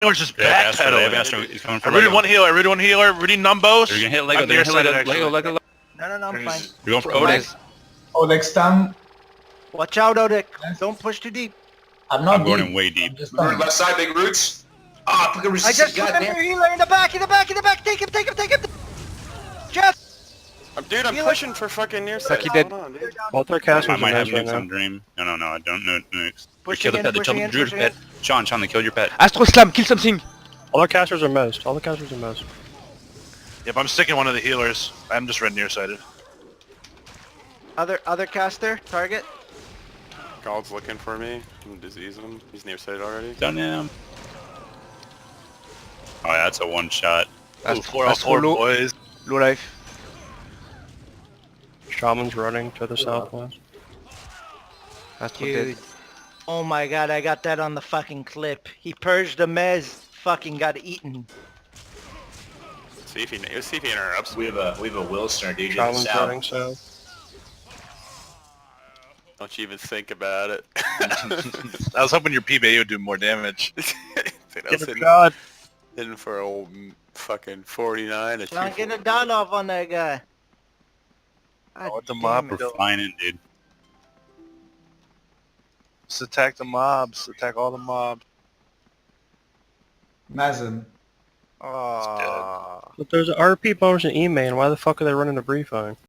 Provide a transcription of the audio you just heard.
Or just Astro, they have backpedaling. Astro. He's coming I for really Lego. want healer. I really want healer. Really numbos. They're gonna hit Lego. I'm They're gonna hit nearsighted, Lego. actually. Lego. No, I'm fine. You're going for Bro, Odex. Odex down. Watch out, Odic. Yes. Don't push too deep. I'm not I'm going deep. in way deep. I'm just Root down. left side, big roots. Ah, fucking I resist. just Goddamn. remember healer in the back, in the back, in the back. Take him. Jeff! Dude, I'm Healer. pushing for fucking near side. Saki dead. Hold on, dude. Multi-casters I are might have nice right nukes now. on Dream. No, I don't know nukes. They Pushing killed the in, pet. They pushing killed in, Drew's pushing pet. Sean, they killed your pet. Astro Slam, kill something! All the casters are mezzed. All the casters are mezzed. Yep, I'm sticking one of the healers. I'm just red nearsighted. Other caster, target. God's looking for me. I'm gonna disease him. He's nearsighted already. Done him. Oh, yeah, that's a one shot. Ooh, 404 low. boys. Low life. Shaman's running to the southwest. Astro Dude. dead. Oh my god, I got that on the fucking clip. He purged the mez. Fucking got eaten. See if he interrupts. We have a Wilsoner, dude. Shaman's South. running south. Don't you even think about it. I was hoping your PBA would do more damage. Dude, I was hitting, God. hitting for a fucking 49. Don't get a dot off on that guy. Oh, what the God mob damn We're it. kill. flying in, dude. Just attack the mobs. Attack all the mobs. Mazin. Oh. But there's an RP bonus in E-main. Why the fuck are they running the brief on?